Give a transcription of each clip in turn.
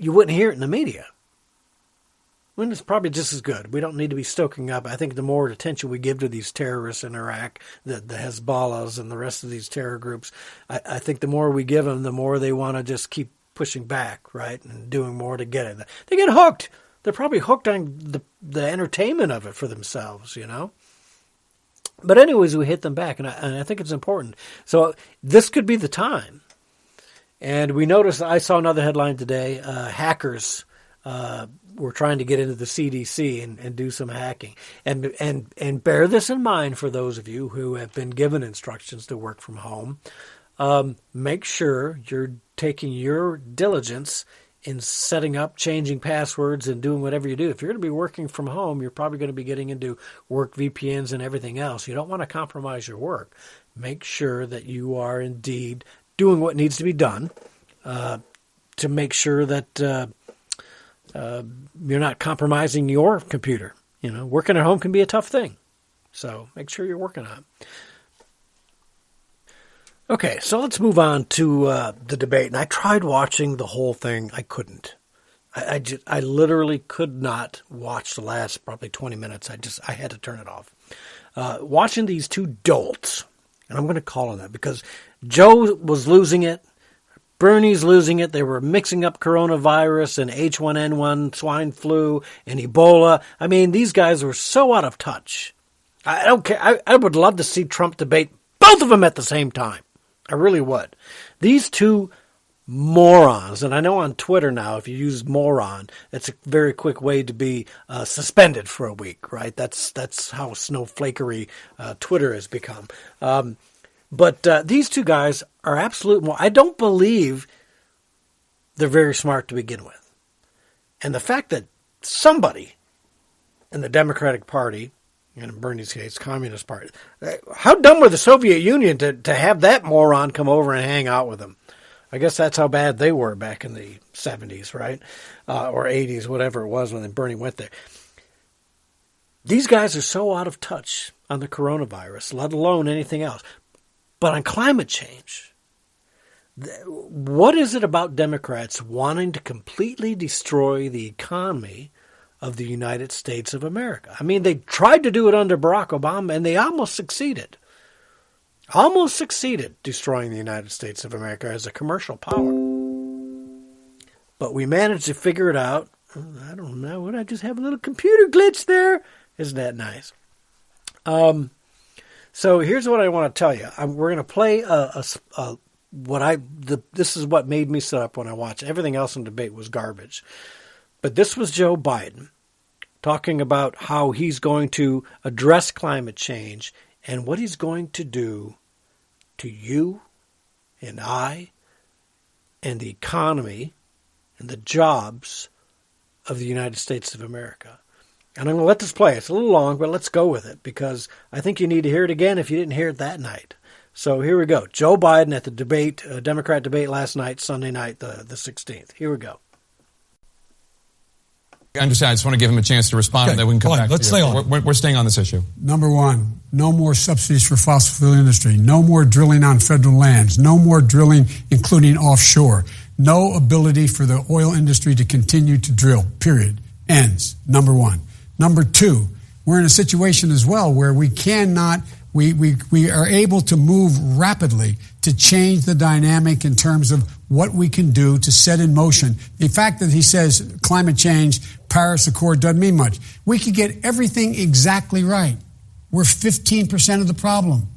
you wouldn't hear it in the media. When it's probably just as good. We don't need to be stoking up. I think the more attention we give to these terrorists in Iraq, the Hezbollahs and the rest of these terror groups, I think the more we give them, the more they want to just keep pushing back, right, and doing more to get it. They get hooked. They're probably hooked on the entertainment of it for themselves, you know. But anyways, we hit them back, and I think it's important. So this could be the time. And we noticed, I saw another headline today, hackers were trying to get into the CDC and do some hacking. And bear this in mind for those of you who have been given instructions to work from home. Make sure you're taking your diligence in setting up, changing passwords, and doing whatever you do. If you're going to be working from home, you're probably going to be getting into work VPNs and everything else. You don't want to compromise your work. Make sure that you are indeed doing what needs to be done to make sure that you're not compromising your computer. You know, working at home can be a tough thing. So make sure you're working on it. Okay, so let's move on to the debate. And I tried watching the whole thing. I couldn't. I literally could not watch the last probably 20 minutes. I had to turn it off. Watching these two dolts, and I'm going to call on that because Joe was losing it. Bernie's losing it. They were mixing up coronavirus and H1N1, swine flu, and Ebola. I mean, these guys were so out of touch. I don't care. I would love to see Trump debate both of them at the same time. I really would. These two morons, and I know on Twitter now, if you use moron, that's a very quick way to be suspended for a week, right? That's how snowflakery Twitter has become. But these two guys are absolute. I don't believe they're very smart to begin with. And the fact that somebody in the Democratic Party, and in Bernie's case, Communist Party, how dumb were the Soviet Union to have that moron come over and hang out with them? I guess that's how bad they were back in the 70s, right? Or 80s, whatever it was when Bernie went there. These guys are so out of touch on the coronavirus, let alone anything else. But on climate change, what is it about Democrats wanting to completely destroy the economy of the United States of America? I mean, they tried to do it under Barack Obama, and they almost succeeded. Almost succeeded destroying the United States of America as a commercial power. But we managed to figure it out. I don't know. Would I just have a little computer glitch there? Isn't that nice? So here's what I want to tell you. We're going to play this is what made me sit up when I watched. Everything else in debate was garbage. But this was Joe Biden talking about how he's going to address climate change and what he's going to do to you and I and the economy and the jobs of the United States of America. And I'm going to let this play. It's a little long, but let's go with it because I think you need to hear it again if you didn't hear it that night. So here we go. Joe Biden at the debate, Democrat debate last night, Sunday night, the 16th. Here we go. I understand. I just want to give him a chance to respond, and then we can come back. Let's stay on. We're staying on this issue. Number one, no more subsidies for fossil fuel industry. No more drilling on federal lands. No more drilling, including offshore. No ability for the oil industry to continue to drill. Period. Ends. Number one. Number two, we're in a situation as well where we cannot. We are able to move rapidly to change the dynamic in terms of what we can do to set in motion. The fact that he says climate change, Paris Accord doesn't mean much. We could get everything exactly right. We're 15% of the problem.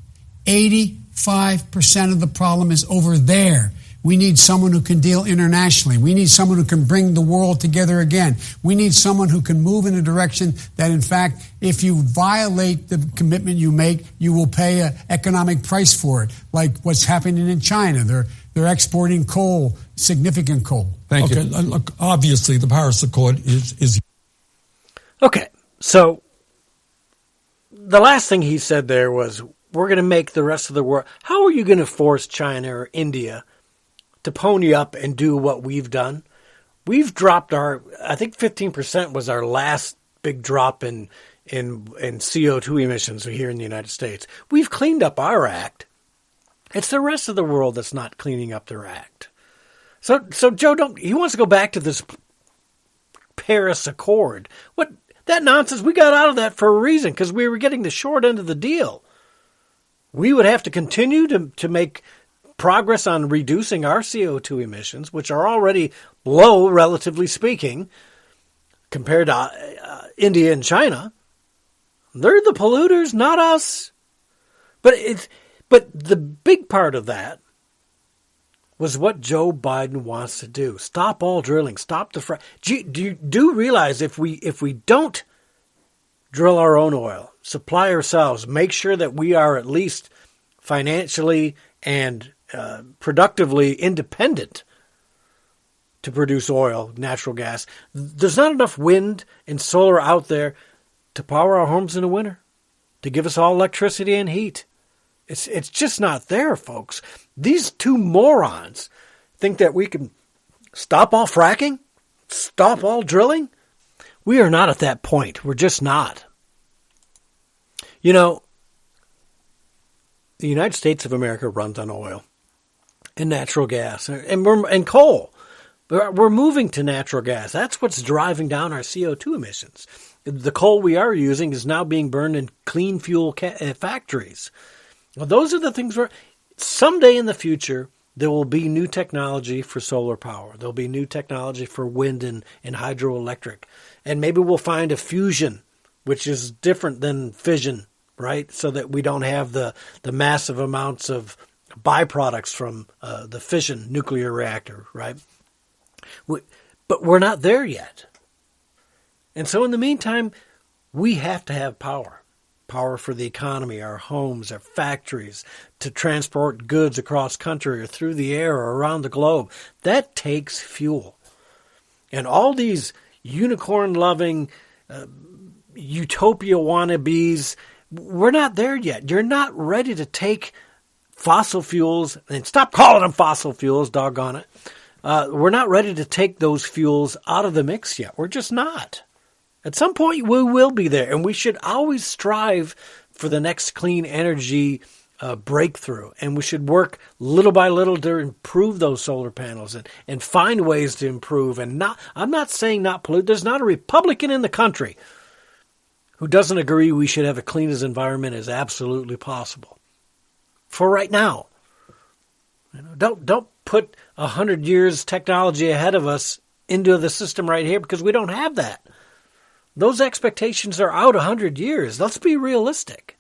85% of the problem is over there. We need someone who can deal internationally. We need someone who can bring the world together again. We need someone who can move in a direction that, in fact, if you violate the commitment you make, you will pay an economic price for it, like what's happening in China. They're exporting coal, significant coal. Thank you. Look, obviously, the Paris Accord is... Okay, so the last thing he said there was, we're going to make the rest of the world... How are you going to force China or India to pony up and do what we've done? We've dropped I think 15% was our last big drop in CO2 emissions here in the United States. We've cleaned up our act. It's the rest of the world that's not cleaning up their act. So Joe, he wants to go back to this Paris Accord. What that nonsense? We got out of that for a reason, because we were getting the short end of the deal. We would have to continue to make progress on reducing our CO2 emissions, which are already low, relatively speaking, compared to India and China. They're the polluters, not us. But the big part of that was what Joe Biden wants to do. Stop all drilling. Stop the do you realize if we don't drill our own oil, supply ourselves, make sure that we are at least financially and productively independent to produce oil, natural gas. There's not enough wind and solar out there to power our homes in the winter, to give us all electricity and heat. It's just not there, folks. These two morons think that we can stop all fracking, stop all drilling. We are not at that point. We're just not. You know, the United States of America runs on oil and natural gas and coal. We're moving to natural gas. That's what's driving down our CO2 emissions. The coal we are using is now being burned in clean fuel factories. Well, those are the things someday in the future, there will be new technology for solar power. There'll be new technology for wind and hydroelectric. And maybe we'll find a fusion, which is different than fission, right? So that we don't have the massive amounts of byproducts from the fission nuclear reactor, right? But we're not there yet. And so in the meantime, we have to have power. Power for the economy, our homes, our factories, to transport goods across country or through the air or around the globe. That takes fuel. And all these unicorn-loving, utopia wannabes, we're not there yet. You're not ready to take fossil fuels, and stop calling them fossil fuels, doggone it. We're not ready to take those fuels out of the mix yet. We're just not. At some point, we will be there, and we should always strive for the next clean energy breakthrough. And we should work little by little to improve those solar panels and find ways to improve. And I'm not saying not pollute. There's not a Republican in the country who doesn't agree we should have a clean as environment as absolutely possible. For right now, don't put 100 years technology ahead of us into the system right here, because we don't have that. Those expectations are out 100 years. Let's be realistic.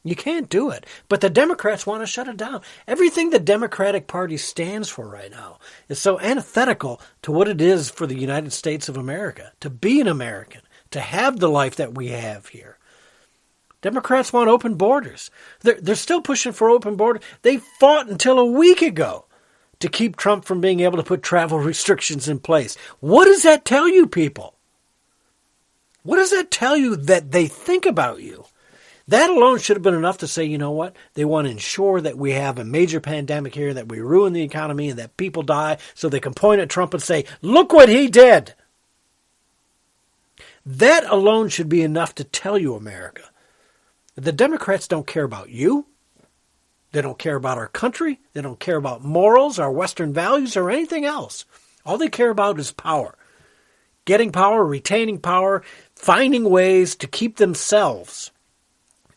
You can't do it. But the Democrats want to shut it down. Everything the Democratic Party stands for right now is so antithetical to what it is for the United States of America, to be an American, to have the life that we have here. Democrats want open borders. They're still pushing for open borders. They fought until a week ago to keep Trump from being able to put travel restrictions in place. What does that tell you, people? What does that tell you that they think about you? That alone should have been enough to say, you know what? They want to ensure that we have a major pandemic here, that we ruin the economy and that people die, so they can point at Trump and say, look what he did. That alone should be enough to tell you, America. The Democrats don't care about you. They don't care about our country. They don't care about morals, our Western values, or anything else. All they care about is power. Getting power, retaining power, finding ways to keep themselves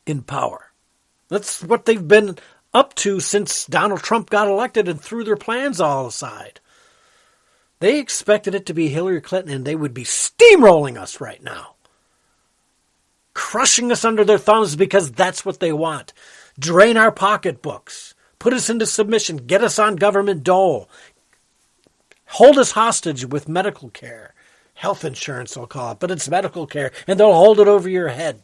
in power. That's what they've been up to since Donald Trump got elected and threw their plans all aside. They expected it to be Hillary Clinton, and they would be steamrolling us right now. Crushing us under their thumbs, because that's what they want. Drain our pocketbooks. Put us into submission. Get us on government dole. Hold us hostage with medical care. Health insurance, they'll call it, but it's medical care, and they'll hold it over your head.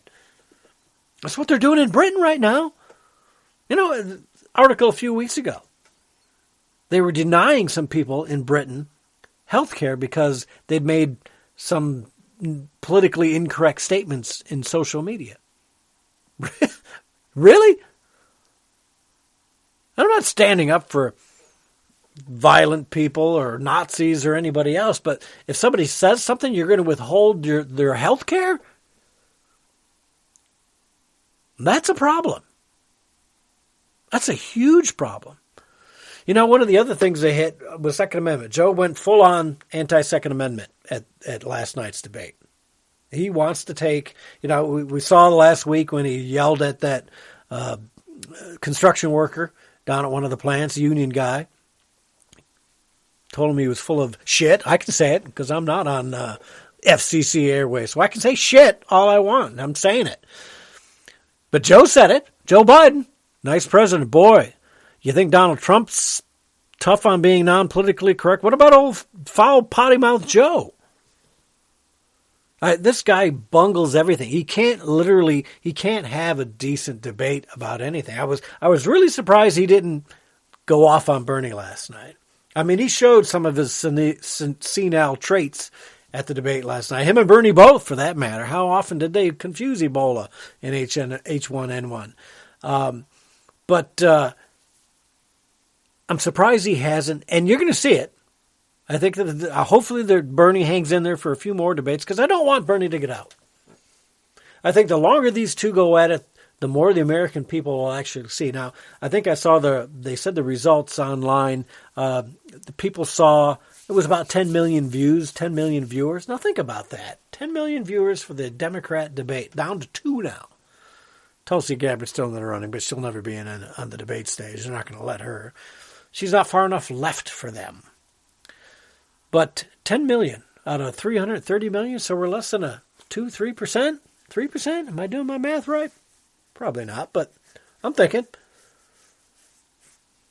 That's what they're doing in Britain right now. You know, an article a few weeks ago. They were denying some people in Britain health care because they'd made some politically incorrect statements in social media. Really? I'm not standing up for violent people or Nazis or anybody else, but if somebody says something, you're going to withhold their health care? That's a problem. That's a huge problem. You know, one of the other things they hit was Second Amendment. Joe went full on anti-Second Amendment at last night's debate. He wants to take, you know, we saw last week when he yelled at that construction worker down at one of the plants, union guy. Told him he was full of shit. I can say it because I'm not on FCC airways, so I can say shit all I want. I'm saying it. But Joe said it. Joe Biden, nice president. Boy, you think Donald Trump's tough on being non-politically correct? What about old foul potty-mouthed Joe? This guy bungles everything. He can't have a decent debate about anything. I was really surprised he didn't go off on Bernie last night. I mean, he showed some of his senile traits at the debate last night. Him and Bernie both, for that matter. How often did they confuse Ebola and H1N1? But I'm surprised he hasn't, and you're going to see it. I think that hopefully Bernie hangs in there for a few more debates because I don't want Bernie to get out. I think the longer these two go at it, the more the American people will actually see. Now, I think I saw they said the results online. The people saw it was about 10 million views, 10 million viewers. Now think about that. 10 million viewers for the Democrat debate, down to 2 now. Tulsi Gabbard's still in the running, but she'll never be on the debate stage. They're not going to let her. She's not far enough left for them. But 10 million out of 330 million, so we're less than a 2-3%? 3%? Am I doing my math right? Probably not, but I'm thinking.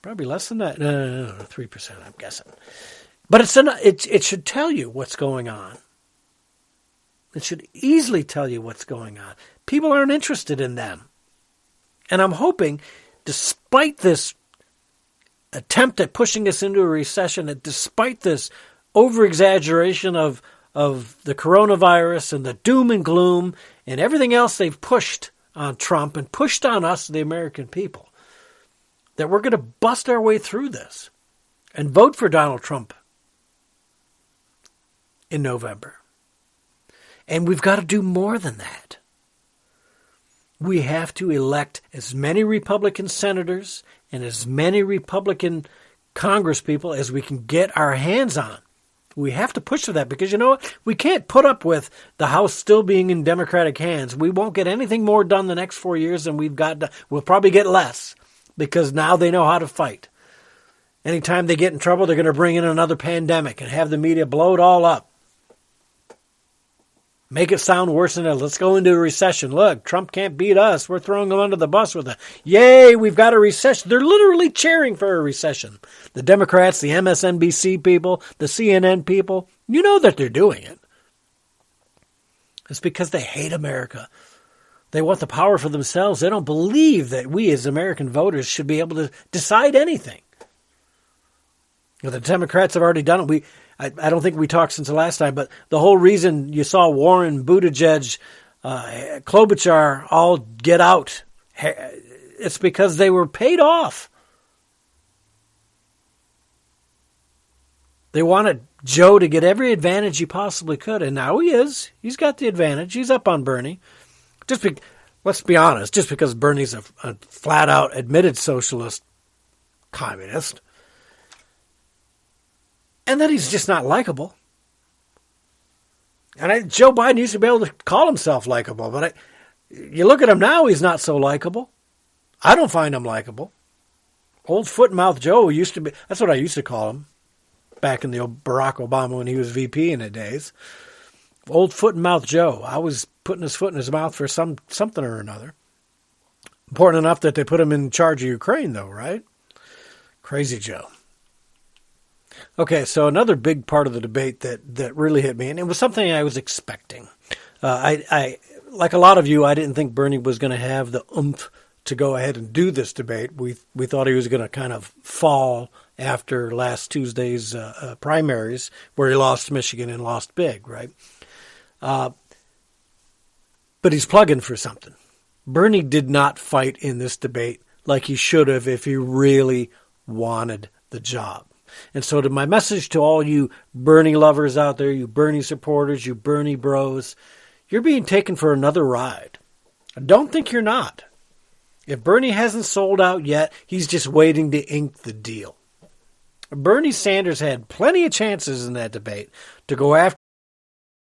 Probably less than that. No, 3%, I'm guessing. But it should tell you what's going on. It should easily tell you what's going on. People aren't interested in them. And I'm hoping, despite this attempt at pushing us into a recession, and despite this over-exaggeration of the coronavirus and the doom and gloom and everything else they've pushed on Trump and pushed on us, the American people, that we're going to bust our way through this and vote for Donald Trump in November. And we've got to do more than that. We have to elect as many Republican senators and as many Republican congresspeople as we can get our hands on. We have to push for that because, you know what? We can't put up with the House still being in Democratic hands. We won't get anything more done the next 4 years than we've got done. We'll probably get less because now they know how to fight. Anytime they get in trouble, they're going to bring in another pandemic and have the media blow it all up. Make it sound worse than that. Let's go into a recession. Look, Trump can't beat us. We're throwing him under the bus with a, yay, we've got a recession. They're literally cheering for a recession. The Democrats, the MSNBC people, the CNN people, you know that they're doing it. It's because they hate America. They want the power for themselves. They don't believe that we as American voters should be able to decide anything. You know, the Democrats have already done it. I don't think we talked since the last time, but the whole reason you saw Warren, Buttigieg, Klobuchar all get out, it's because they were paid off. They wanted Joe to get every advantage he possibly could, and now he is. He's got the advantage. He's up on Bernie. Let's be honest, just because Bernie's a flat-out admitted socialist communist, and then he's just not likable. And Joe Biden used to be able to call himself likable, but you look at him now, he's not so likable. I don't find him likable. Old foot-and-mouth Joe used to be, that's what I used to call him back in the old Barack Obama when he was VP in the days. Old foot-and-mouth Joe. I was putting his foot in his mouth for something or another. Important enough that they put him in charge of Ukraine, though, right? Crazy Joe. Okay, so another big part of the debate that really hit me, and it was something I was expecting. I like a lot of you, I didn't think Bernie was going to have the oomph to go ahead and do this debate. We thought he was going to kind of fall after last Tuesday's primaries, where he lost Michigan and lost big, right? But he's plugging for something. Bernie did not fight in this debate like he should have if he really wanted the job. And so my message to all you Bernie lovers out there, you Bernie supporters, you Bernie bros, you're being taken for another ride. I don't think you're not. If Bernie hasn't sold out yet, he's just waiting to ink the deal. Bernie Sanders had plenty of chances in that debate to go after